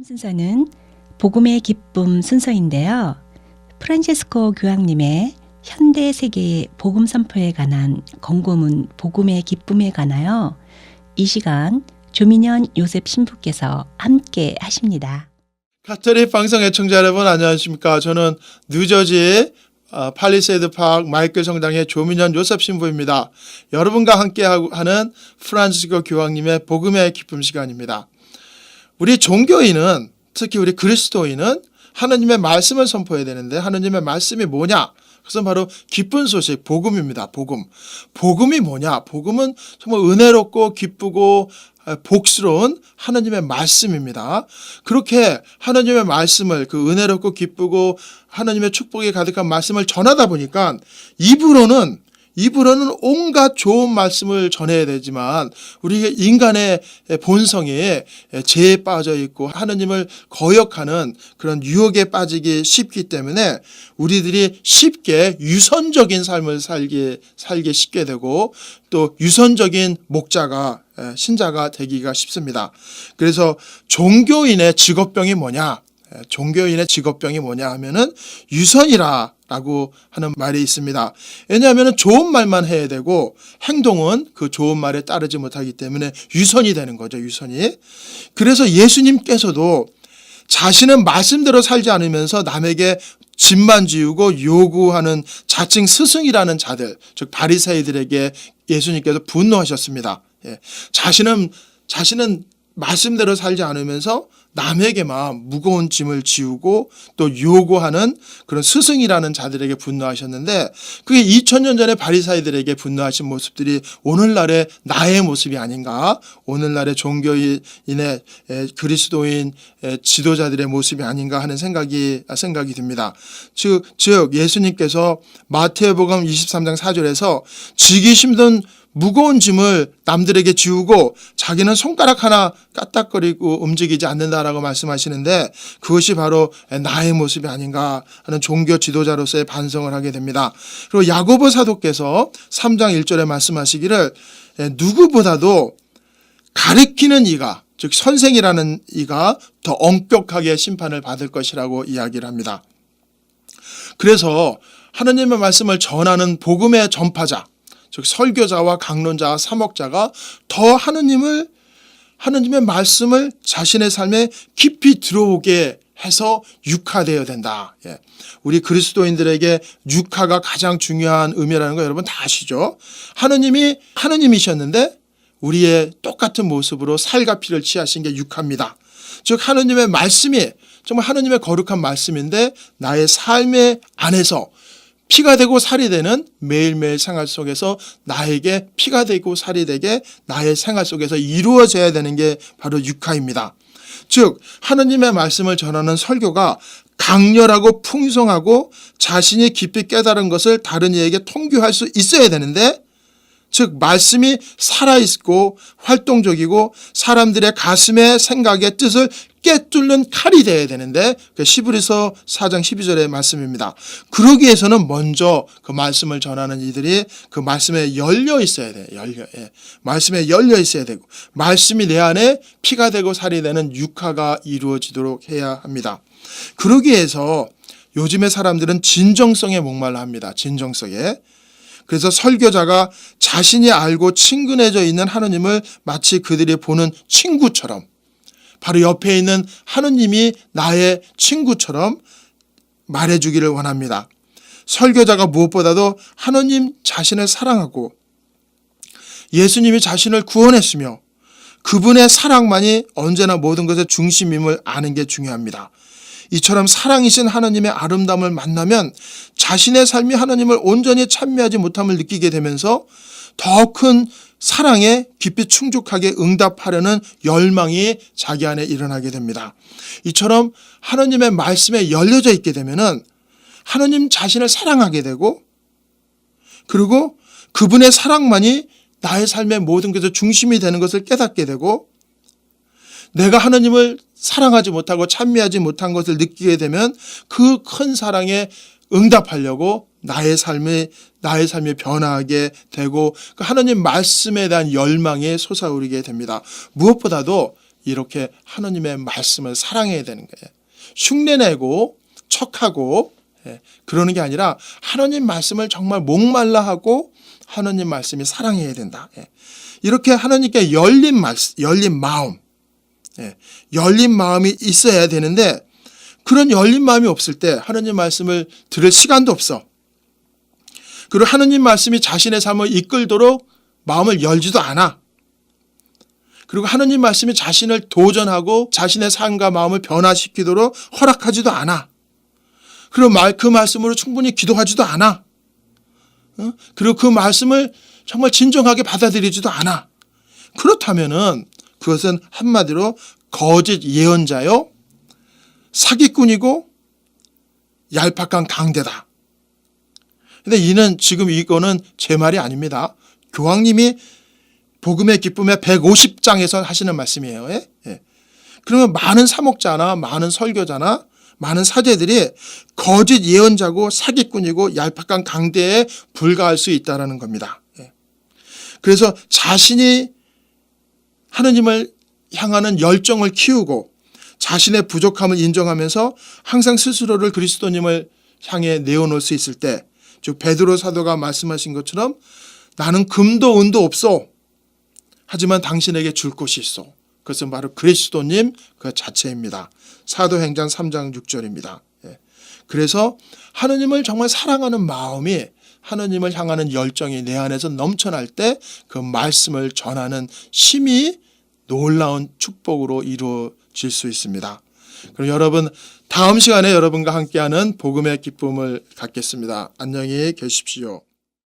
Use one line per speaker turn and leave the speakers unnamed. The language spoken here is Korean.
다음 순서는 복음의 기쁨 순서인데요. 프란체스코 교황님의 현대 세계의 복음 선포에 관한 권고문 복음의 기쁨에 관하여 이 시간 조민현 요셉 신부께서 함께 하십니다.
카톨릭 방송 애청자 여러분 안녕하십니까. 저는 뉴저지의 팔리세이드 파크 마이클 성당의 조민현 요셉 신부입니다. 여러분과 함께하는 프란치스코 교황님의 복음의 기쁨 시간입니다. 우리 종교인은 특히 우리 그리스도인은 하나님의 말씀을 선포해야 되는데 하나님의 말씀이 뭐냐? 그것은 바로 기쁜 소식, 복음입니다. 복음. 복음이 뭐냐? 복음은 정말 은혜롭고 기쁘고 복스러운 하나님의 말씀입니다. 그렇게 하나님의 말씀을 그 은혜롭고 기쁘고 하나님의 축복이 가득한 말씀을 전하다 보니까 입으로는 온갖 좋은 말씀을 전해야 되지만 우리 인간의 본성에 죄에 빠져 있고 하나님을 거역하는 그런 유혹에 빠지기 쉽기 때문에 우리들이 쉽게 유선적인 삶을 살게 쉽게 되고 또 유선적인 목자가 신자가 되기가 쉽습니다. 그래서 종교인의 직업병이 뭐냐? 종교인의 직업병이 뭐냐 하면은 유선이라고 하는 말이 있습니다. 왜냐하면 좋은 말만 해야 되고 행동은 그 좋은 말에 따르지 못하기 때문에 유선이 되는 거죠. 유선이. 그래서 예수님께서도 자신은 말씀대로 살지 않으면서 남에게 집만 지우고 요구하는 자칭 스승이라는 자들, 즉 바리새이들에게 예수님께서 분노하셨습니다. 자신은 말씀대로 살지 않으면서 남에게만 무거운 짐을 지우고 또 요구하는 그런 스승이라는 자들에게 분노하셨는데 그게 2000년 전에 바리새이들에게 분노하신 모습들이 오늘날의 나의 모습이 아닌가, 오늘날의 종교인의 그리스도인 지도자들의 모습이 아닌가 하는 생각이 듭니다. 즉 예수님께서 마태복음 23장 4절에서 지기 힘든 무거운 짐을 남들에게 지우고 자기는 손가락 하나 까딱거리고 움직이지 않는다라고 말씀하시는데 그것이 바로 나의 모습이 아닌가 하는 종교 지도자로서의 반성을 하게 됩니다. 그리고 야고보 사도께서 3장 1절에 말씀하시기를 누구보다도 가르치는 이가 즉 선생이라는 이가 더 엄격하게 심판을 받을 것이라고 이야기를 합니다. 그래서 하나님의 말씀을 전하는 복음의 전파자 즉 설교자와 강론자와 사목자가 더 하나님의 말씀을 자신의 삶에 깊이 들어오게 해서 육화되어야 된다. 우리 그리스도인들에게 육화가 가장 중요한 의미라는 거 여러분 다 아시죠? 하나님이셨는데 우리의 똑같은 모습으로 살과 피를 취하신 게 육화입니다. 즉 하나님의 말씀이 정말 하나님의 거룩한 말씀인데 나의 삶의 안에서 피가 되고 살이 되는 매일매일 생활 속에서 나에게 피가 되고 살이 되게 나의 생활 속에서 이루어져야 되는 게 바로 육화입니다. 즉 하나님의 말씀을 전하는 설교가 강렬하고 풍성하고 자신이 깊이 깨달은 것을 다른 이에게 통교할 수 있어야 되는데 즉 말씀이 살아있고 활동적이고 사람들의 가슴의 생각의 뜻을 꿰뚫는 칼이 되어야 되는데 히브리서 4장 12절의 말씀입니다. 그러기 위해서는 먼저 그 말씀을 전하는 이들이 그 말씀에 열려 있어야 돼요. 말씀에 열려 있어야 되고 말씀이 내 안에 피가 되고 살이 되는 육화가 이루어지도록 해야 합니다. 그러기 위해서 요즘의 사람들은 진정성에 목말라 합니다. 진정성에. 그래서 설교자가 자신이 알고 친근해져 있는 하느님을 마치 그들이 보는 친구처럼 바로 옆에 있는 하느님이 나의 친구처럼 말해주기를 원합니다. 설교자가 무엇보다도 하느님 자신을 사랑하고 예수님이 자신을 구원했으며 그분의 사랑만이 언제나 모든 것의 중심임을 아는 게 중요합니다. 이처럼 사랑이신 하나님의 아름다움을 만나면 자신의 삶이 하나님을 온전히 찬미하지 못함을 느끼게 되면서 더 큰 사랑에 깊이 충족하게 응답하려는 열망이 자기 안에 일어나게 됩니다. 이처럼 하나님의 말씀에 열려져 있게 되면은 하나님 자신을 사랑하게 되고 그리고 그분의 사랑만이 나의 삶의 모든 것의 중심이 되는 것을 깨닫게 되고 내가 하나님을 사랑하지 못하고 찬미하지 못한 것을 느끼게 되면 그 큰 사랑에 응답하려고 나의 삶이 변화하게 되고 하나님 말씀에 대한 열망이 솟아오르게 됩니다. 무엇보다도 이렇게 하느님의 말씀을 사랑해야 되는 거예요. 흉내내고 척하고 그러는 게 아니라 하느님 말씀을 정말 목말라 하고 하느님 말씀이 사랑해야 된다. 이렇게 하느님께 열린 마음, 열린 마음이 있어야 되는데 그런 열린 마음이 없을 때 하느님 말씀을 들을 시간도 없어. 그리고 하느님 말씀이 자신의 삶을 이끌도록 마음을 열지도 않아. 그리고 하느님 말씀이 자신을 도전하고 자신의 삶과 마음을 변화시키도록 허락하지도 않아. 그리고 그 말씀으로 충분히 기도하지도 않아. 그리고 그 말씀을 정말 진정하게 받아들이지도 않아. 그렇다면은 그것은 한마디로 거짓 예언자요, 사기꾼이고 얄팍한 강대다. 근데 이거는 제 말이 아닙니다. 교황님이 복음의 기쁨의 150장에서 하시는 말씀이에요. 그러면 많은 사목자나 많은 설교자나 많은 사제들이 거짓 예언자고 사기꾼이고 얄팍한 강대에 불과할 수 있다는 겁니다. 그래서 자신이 하느님을 향하는 열정을 키우고 자신의 부족함을 인정하면서 항상 스스로를 그리스도님을 향해 내어놓을 수 있을 때, 즉 베드로 사도가 말씀하신 것처럼 나는 금도 은도 없어. 하지만 당신에게 줄 것이 있어. 그것은 바로 그리스도님 그 자체입니다. 사도행전 3장 6절입니다. 그래서 하느님을 정말 사랑하는 마음이, 하느님을 향하는 열정이 내 안에서 넘쳐날 때 그 말씀을 전하는 힘이 놀라운 축복으로 이루어질 수 있습니다. 그럼 여러분, 다음 시간에 여러분과 함께하는 복음의 기쁨을 갖겠습니다. 안녕히 계십시오.